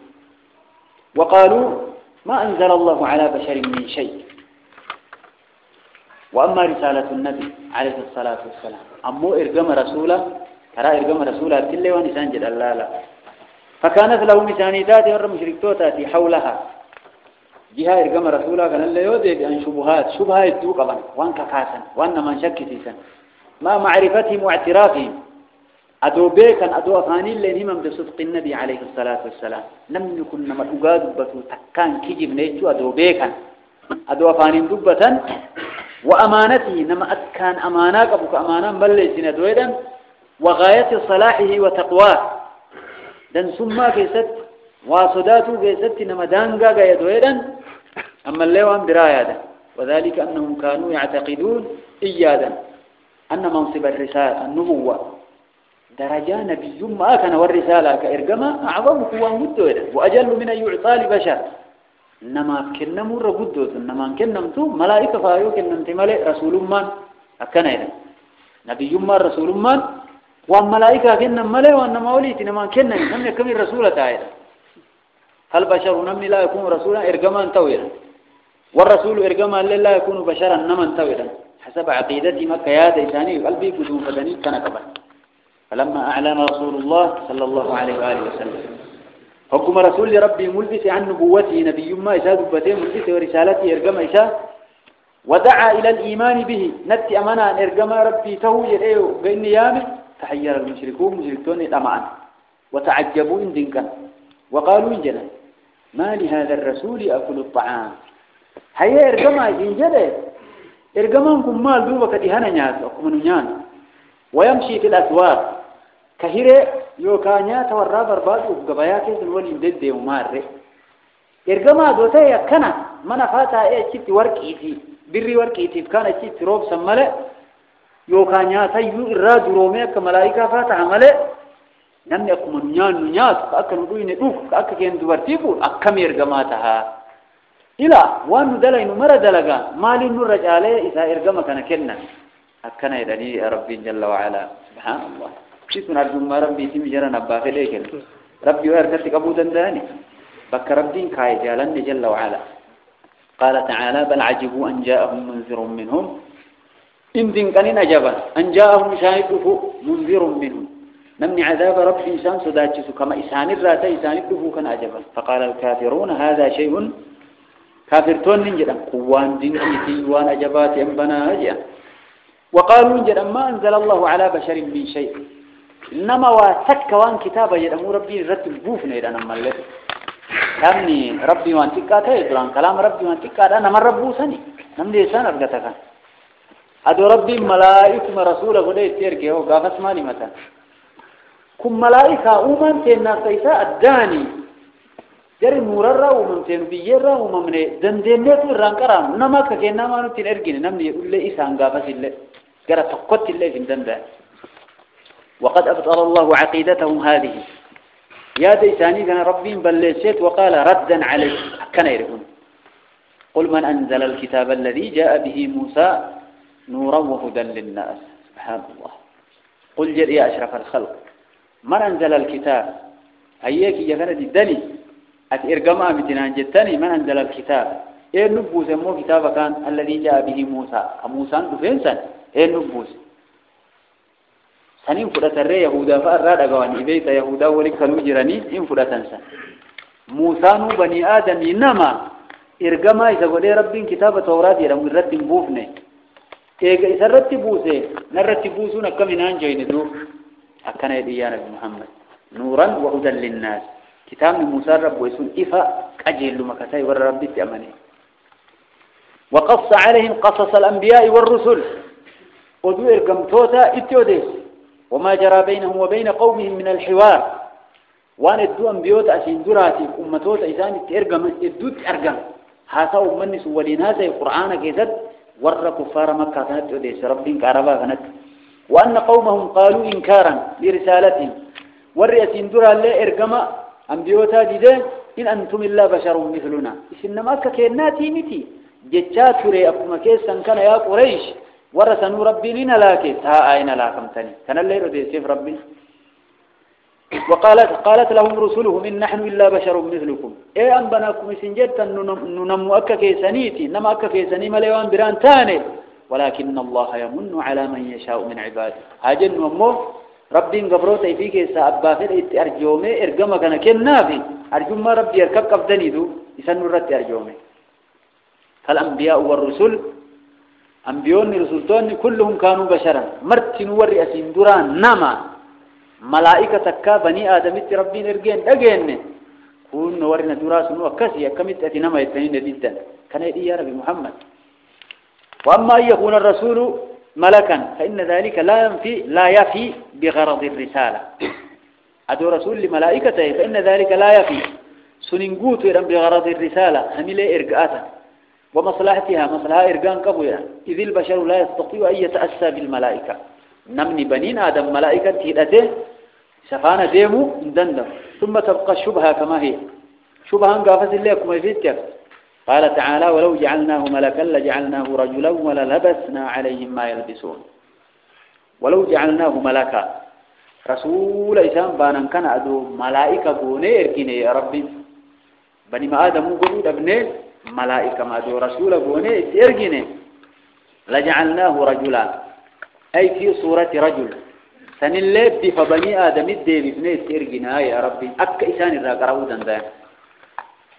وقالوا ما أنزل الله على بشر من شيء وأما رسالة النبي عليه الصلاة والسلام أمو إرقم رسوله ترى إرقم رسوله كله ونسان جد الله لا فكانت له مسانيدات والمشركتوتات حولها جهة إرقم رسوله كان الله يوذي بأن شبهات دوقبا وان كفاسا وان من شك سيسا ما معرفتهم واعترافهم أدو بيكا أدو أفاني اللي هم بصدق النبي عليه الصلاة والسلام لم يكن نما أقاد بطو تكان كجب نيتو أدو بيكا أدو أفاني دبة وأمانته نما أتكان أماناك أبوك أمانا بلسنا دويدا وغاية صلاحه وتقواه دن سمى كيست وصداته كيست نما دانقا قايا دويدا أما الليوان برايا وذلك أنهم كانوا يعتقدون إيادا أن منصب الرسالة النبوة درجة نبي ما كان والرسالة كإرقما أعظم قوة مدويدا وأجل من أن يعطى لبشر إنما كنمو رغدوت إنما كنمتو ملائكة فايو كنمت ملئ رسول من أكنينا نبي ما رسول من والملائكة كنم ملئ وإنما وليت إنما كنم نم يكمل رسولة تعالى فالبشر نم لا يكون رسولا إرقما طويلا والرسول إرقما لا يكون بشرا نما طويلا حسب عقيدتي مكيات إنساني قلبي كدوم فدني كنكبا فلما أعلن رسول الله صلى الله عليه وآله وسلم حكم رسول ربي ملبس عن نبوته نبي ما إساء دبته ملبس ورسالته إرقم إساء ودعا إلى الإيمان به نتي أمانا أن إرقم ربي تهوي إيه بإن يامه تحير المشركون مشركون الأمان وتعجبوا إن دنكا وقالوا إن جنا ما لهذا الرسول يأكل الطعام هيا إرقم إن جنا إرقمانكم مال دوبك دهانا نياس وكمن نيان ويمشي في الأسواق كهيرة يوكانيا تورا برباد وقبايا كيس الولي مدد ومارة إرقما دوتا يكنا من فاتا إيشيت ورقيتي بري ورقيتي كان إيشيت روب سمالة يوكانيا تيو إراد رومي كملايكا فاتا عمالة نمني أكو من نيان نياس كأكا ندوين دوف كأكا كين دوارتيبو أكام إرقما تها إلى وأن دلين مرة دلقا مال النور رجالي إذا إرقم كان كنا أكنا يدني ربي جل وعلا سبحان الله شيء نرجو ما ربي تمجرنا نباه ليك ربي ويرتك أبودا داني بك ربي كاي جالن جل وعلا قال تعالى بل عجبوا أن جاءهم منذر منهم إن دين كان أجابا أن جاءهم شاهده منذر منهم نمني عذاب ربي إنسان سداتشس كما إسان الرات إسان الدفو كان أجابا فقال الكافرون هذا شيء كافرتون ننجد قوان دينتي وان أجابات أنبنا أجيا وقالوا ننجد ما أنزل الله على بشر من شيء إنما واتك وان كتابا يدمو ربي رتب بوفنا إذا نمالك نمني ربي وان تكاتا يدران كلام ربي وان تكاتا نمر ربو سني نمني إسان أرغتك أدو ربي ملائكة رسوله قد يتيركي هو قافت مالي متى كم ملائكة أومن تينا سيسا الداني جري نورا ومن تين بيجرا ومن دندنيت الرانكرام نما كجنا ما نتين أرجين نمني يقول لي إسان قافت الله جرى تقط الله في الدنبا وقد أبطل الله عقيدتهم هذه يا ديساني كان ربي بلسيت وقال ردا عليه كان يرهون قل من أنزل الكتاب الذي جاء به موسى نورا وهدى للناس سبحان الله قل جل يا أشرف الخلق من أنزل الكتاب أيك يا فندي دلي أترجم أمتنا جتني من أنزل الكتاب إيه نبوس مو كتاب كان الذي جاء به موسى موسى دفنسا إيه نبوس سنين فرات الرئي يهودا فأراد أقواني بيت يهودا ولكنوا جراني إن فرات أنسا موسى بني آدم إنما إرجما إذا قل ربي كتاب توراة يرى مرتب بوفني إيه إذا رتبوسه نرتبوسنا كم ينانجين دو أكنا يا نبي محمد نورا وهدى للناس كتاب موسى رب ويسون إفا أجل مكتاي والرب تأمني وقص عليهم قصص الأنبياء والرسل ودو إرقم توتا إتيوديس وما جرى بينهم وبين قومهم من الحوار وان الدو أنبيوت أسين دراتي أمتوت إسان إرقم إدوت أرقم هاسا أمني سوالين هاسا القرآن كيزد ور كفار مكة كانت إتيوديس ربين كاربا كانت وأن قومهم قالوا إنكارا لرسالتهم والرئاسين درا اللي إرقم أنبيوتا جدا إن أنتم إلا بشر مثلنا إسنما كيناتي متي جتشات ري أكما كيسا كان يا قريش ورسنوا ربي لنا لاكي ها أين لاكمتني كان الليل دي سيف ربي قالت لهم رسلهم إن نحن إلا بشر مثلكم إيه أنبناكم سنجدتا ننمو أكا كيسانيتي نما أكا كيساني مليوان بران تاني ولكن الله يمن على من يشاء من عباده هاجن ومو ربي غفروتي فيك سأبا فيه أرجومي إرقما كان كنافي أرجوما ربي يركب قفدني دو يسنو رتي أرجومي فالأنبياء والرسل أنبيون رسولتون كلهم كانوا بشرا مرتن ورئسين دران نما ملائكة تكا بني آدم ربي نرجين أجين كون ورنا دراس وكسي كمت أتنما يتنين جدا كان يا ربي محمد وأما أن يكون الرسول ملكا فإن ذلك لا يفي بغرض الرسالة أدو رسول لملائكته فإن ذلك لا يفي سننقوت بغرض الرسالة هميلة إرقاتا ومصلحتها مصلحة إرقان قبويا إذ البشر لا يستطيع أن يتأسى بالملائكة نمني بنين آدم ملائكة تهدته شفانا ديمو ندندم ثم تبقى الشبهة كما هي شبهة قافت الله كما يفيدك قال تعالى ولو جعلناه ملكا لجعلناه رجلا وللبسنا عليهم ما يلبسون ولو جعلناه ملكا رسول إسان بانا كان أدو ملائكة بوني إركيني يا ربي بني ما آدم قلوا ابني ملائكة ما أدو رسول بوني إركيني لجعلناه رجلا أي في صورة رجل سنلب فبني آدم الدين بني إركينا يا ربي أك إسان الراقروا دندان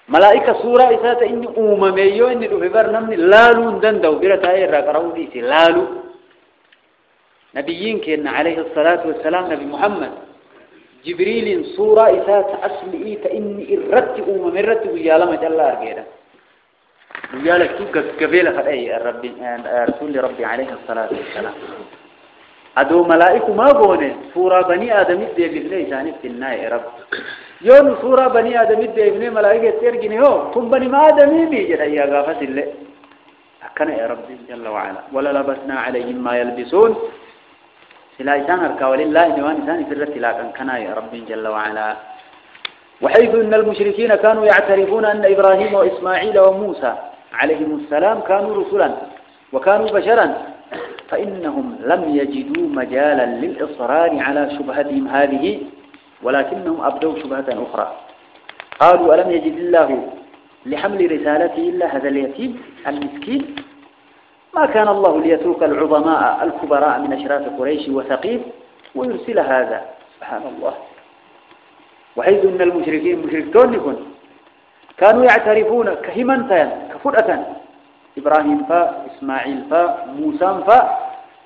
ملائكة سورة إساءة إني أمميو إني دفبر نمني لالو دندو برتاية راقروا ديسي لالو نبيين كنا عليه الصلاة والسلام نبي محمد جبريل سورة إساءة أسلئي فإني إردت أممرت ويالما جل أرقيدا ويالك توقف قبيلة خلأي رسول ربي عليه الصلاة والسلام أدو ملائكة ما بونه سورة بني آدم الدي بفني جانب تنائي رب يوم سورة بني آدم الدي بفني ملائكة ترقني هو كم بني ما آدمي بيجد أيها غافة الله أكنا يا ربي جل وعلا ولا لبسنا عليهم ما يلبسون سلا إسان أركا ولله نوان إسان فرت لكن كنا يا ربي جل وعلا وحيث أن المشركين كانوا يعترفون أن إبراهيم وإسماعيل وموسى عليهم السلام كانوا رسلا وكانوا بشرا فإنهم لم يجدوا مجالا للإصرار على شبهتهم هذه ولكنهم أبدوا شبهة أخرى قالوا ألم يجد الله لحمل رسالته إلا هذا اليتيم المسكين ما كان الله ليترك العظماء الكبراء من أشراف قريش وثقيف ويرسل هذا سبحان الله. وحيث أن المشركين مشركون كانوا يعترفون كهمنتين كفرأة إبراهيم إسماعيل موسى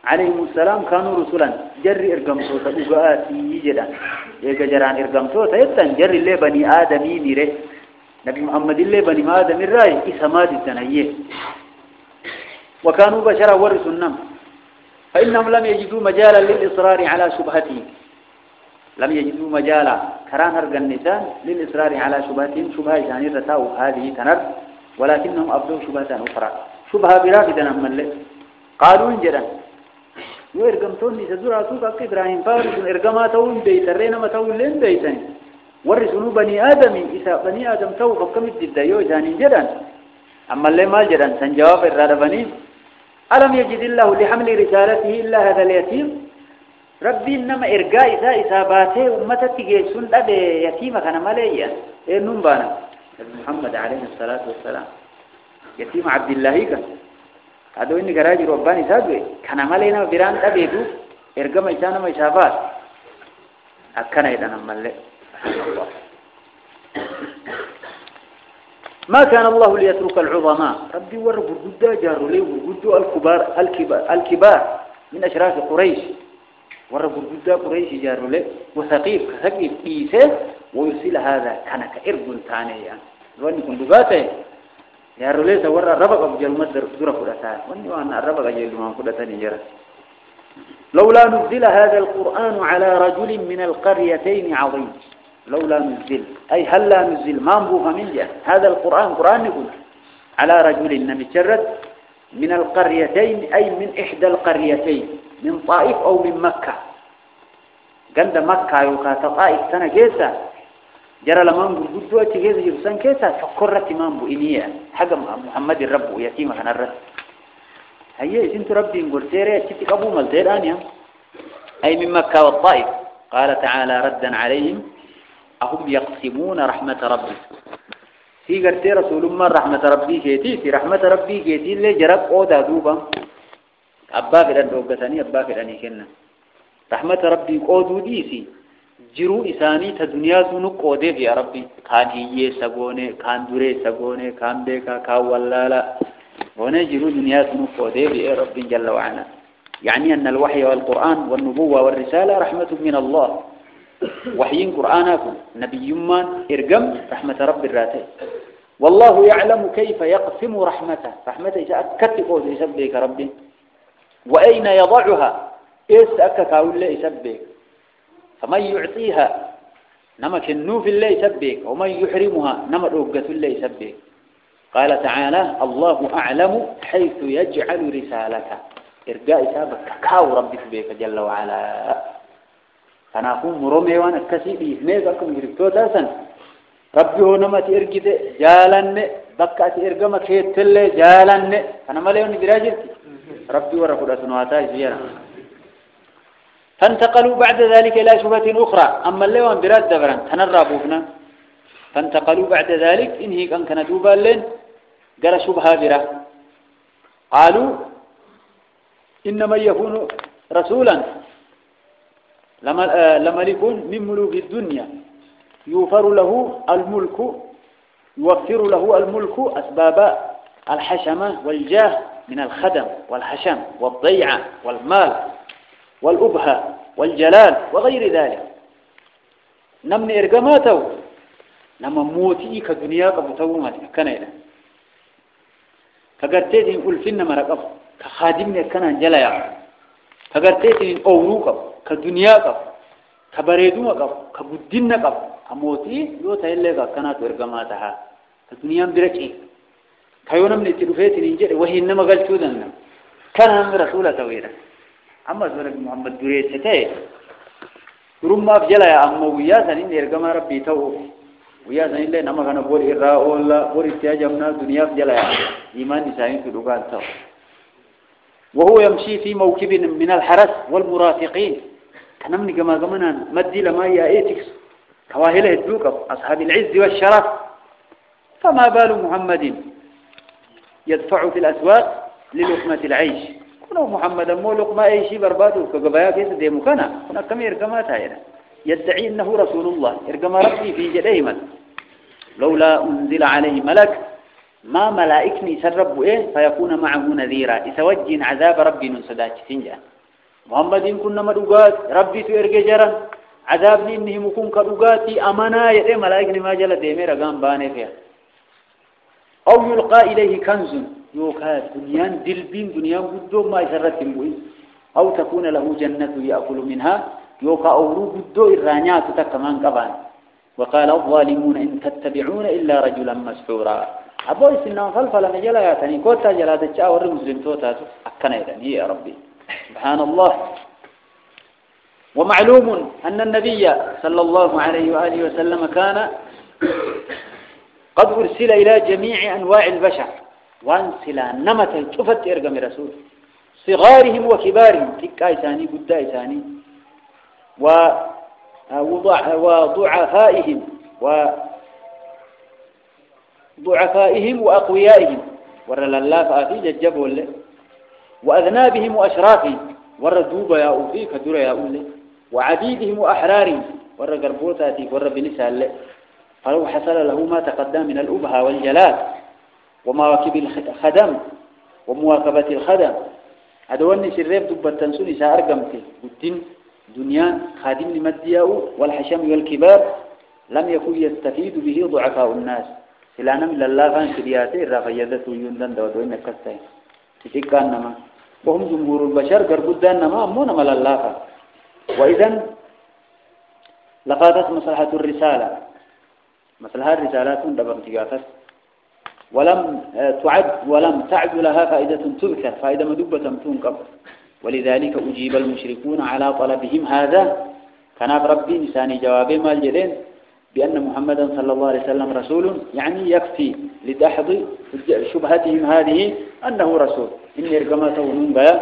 عليهم السلام كانوا رسلا جر إرقمتوتا أبآتي جدا جران إرقمتوتا يتن جر اللي بني آدمي ميره نبي محمد اللي بني آدم الرأي إسماد التنهيه وكانوا بشرا ورثوا النم فإنهم لم يجدوا مجالا للإصرار على شبهتهم لم يجدوا مجالا كران هرق النسان للإصرار على شبهتهم شبهة يعني رتاو هذه تنر ولكنهم أبدوا شبهة أخرى شبهة برافدنا من لك قالوا إنجدا وإرقمتون نسدور سوق إبراهيم فارس إرقماتهم بيترين متون لين بيتني ورثوا بني آدم إذا بني آدم تو فكمت الديو جاني جدا أما اللي ما جدا سنجواب الرادة بني ألم يجد الله لحمل رسالته إلا هذا اليتيم ربي إنما إرقاء إساباته أمتك جيسون أبي يتيمة كان ماليا إنهم بانا محمد عليه الصلاة والسلام يتيم عبد الله كان هذا إني قراجي رباني سادوي كان مالينا بران أبي دو إرقاء ميسانا ميسابات أكنا إذا نمالي سبحان الله. ما كان الله ليترك العظماء ربي ورب الجدة جاروا لي ورجد الكبار من أشراف قريش ورب الجدة قريش جاروا لي وثقيف إيسه ويرسل هذا كان كإرب ثاني يعني وأن كنت باته جاروا لي سورة ربك أبجل مصدر درة فرسان وأن ربك أجل ما فرسان جرى لولا نزل هذا القرآن على رجل من القريتين عظيم لولا نزل أي هل لا نزل ما نبوها من جهة هذا قرآن يقول على رجل نمجرد من القريتين أي من إحدى القريتين من طائف أو من مكة عند مكة يوكا طائف سنة كيسا جرى لما نقول قدوة كيسا يبسان كيسا فكرت إمام بإنية حق محمد الرب ويتيمة كان الرب هيا سنت ربي نقول سيري ستك أبو ملتيران أي من مكة والطائف قال تعالى ردا عليهم أهم يقسمون رحمة ربي في قرتي رسول الله رحمة ربي كيتي في رحمة ربي كيتي اللي جرب أودا دوبا أبا فلان دوبتاني أبا فلاني كنا رحمة ربي أودو ديسي جرو إساني تدنيا سنوك أودي في ربي كان هي سقوني كان دوري سقوني كان بيكا كان ولالا هنا جرو دنيا سنوك أودي في ربي جل وعلا يعني أن الوحي والقرآن والنبوة والرسالة رحمة من الله وحيين قرآنكم نبي يمان إرقم رحمة رب الراتي والله يعلم كيف يقسم رحمته إذا أكتقوا يسبك ربي وأين يضعها إيس أكك أولا يسبك فمن يعطيها نما كنوف الله يسبك ومن يحرمها نما رقة الله يسبك قال تعالى الله أعلم حيث يجعل رسالته إرقاء سابك كاو ربي بك جل وعلا فنقوم مرمي وانا كسي بيسميك أكم يركتو تاسن ربي هو نمت إرقيت جالن بكات إرقام كيتل جالن فانا مليون براجل ربي ورقود أسنواتا زيانا فانتقلوا بعد ذلك إلى شبهة أخرى أما الليوان براد دبران تنرابوفنا فانتقلوا بعد ذلك إنهي كان دوبا لين قال شبهة برا قالوا إنما يكون رسولا لملك من ملوك الدنيا يوفر له الملك أسباب الحشمة والجاه من الخدم والحشم والضيعة والمال والأبهة والجلال وغير ذلك نمن إرقاماته نما موتي كدنيا قبطوما كنيدا فقرتين يقول فينا مرقب كخادمنا كان جلايا فقرتين أوروك كدنيا قب كبريدوما قب كبدينا قب كموتي يو تهلك كانت إرقاماتها كدنيا بركي كيونا من التلفات ننجر وهي إنما قال شودنا كان هم رسولة تويرا أما سورة محمد دريد ستاي رمى في جلايا أموياتا إن إرقام ربي توه ويا زين لنا ما كان بور إراء ولا بور استياجمنا دنيا في جلا إيمان نسائين في الأقال وهو يمشي في موكب من الحرس والمرافقين كنمني كما زمنا مدي لما يا إيتكس كواهله الدوق أصحاب العز والشرف فما بال محمد يدفع في الأسواق للقمة العيش كنوا محمدا مو لقمة أي شيء برباده كقبايا كيس دي مكانا كنا كم يرقمات هاينا يدعي أنه رسول الله يرقم ربي في جديما لولا أنزل عليه ملك ما ملائكني سرب إيه فيكون معه نذيرا يتوجه عذاب ربي من صداك تنجا محمد كنا مدوقات ربي تيرقى جرا عذابني إنهم كن كدوقاتي أمانا يدي ملائكني ما جل ديمي رقام باني فيها أو يلقى إليه كنز يوكاد دنيان دلبين دنيان قدو ما يسرت المؤين أو تكون له جنة يأكل منها يوكا أورو قدو إرانيات تكمان قبان وقال الظالمون إن تتبعون إلا رجلا مسحورا أبوي سنة فلفل مجلا ياتني كوتا جلا دجا ور مسلم توتا أكنا يدني يا ربي سبحان الله ومعلوم أن النبي صلى الله عليه وآله وسلم كان قد أرسل إلى جميع أنواع البشر وانسل نمت شفت إرقم رسول صغارهم وكبارهم تكاي ثاني قداي ثاني وضعفائهم وأقويائهم ورى الله فأفي ججبوا له وأذنابهم وأشرافهم ورى دوبا يا أوفي كدر يا أولي وعبيدهم وأحرارهم ورى قربوتاتي ورى بنسال له فلو حصل له ما تقدم من الأبهى والجلال ومواكب الخدم ومواكبة الخدم أدواني سريب دبا تنسوني سأرقمتي والدين دنيا خادم لمدياء والحشم والكبار لم يكن يستفيد به ضعفاء الناس سلانا من الله فان سرياتي الرافيادة يندن دوات وإن كستين تشكان نما وهم جمهور البشر قربودان نما أمونا مل الله فان وإذن لقادت مصلحة الرسالة مثل هذه الرسالات دبر تجافت ولم تعد لها فائدة تذكر فائدة مدبة تنقب ولذلك أجيب المشركون على طلبهم هذا كان ربي لساني جوابي ما الجدين بأن محمدا صلى الله عليه وسلم رسول يعني يكفي لدحض شبهتهم هذه أنه رسول إني رقمته من بيان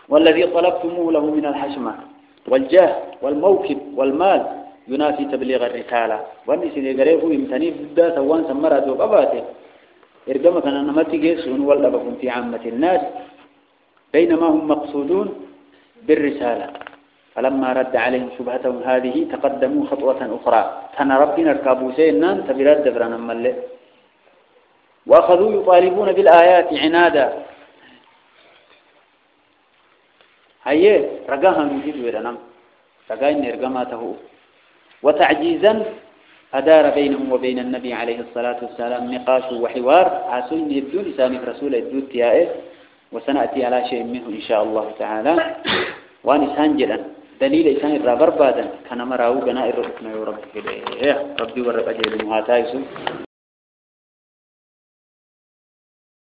والذي طلبتموه له من الحشمة والجاه والموكب والمال ينافي تبليغ الرسالة والناس اللي قريبه يمتني بدا سوان سمرات وقباته إرقمك أن نمتك ونولبكم في عامة الناس بينما هم مقصودون بالرسالة فلما رد عليهم شبهتهم هذه تقدموا خطوة أخرى كان ربنا اركبوا سينان تبراد دبرنا ملئ وأخذوا يطالبون بالآيات عنادا هيا رقاها من جد ورنم رقاين إرقاماته وتعجيزا أدار بينهم وبين النبي عليه الصلاة والسلام نقاش وحوار عاسون يبدون لسانك رسول الدود تيائه وسنأتي على شيء منه إن شاء الله تعالى وانسان جدا دليل إسان الرابر بادا كان مراو قناء الرحمة وربك ربي ورب أجل المهاتايسو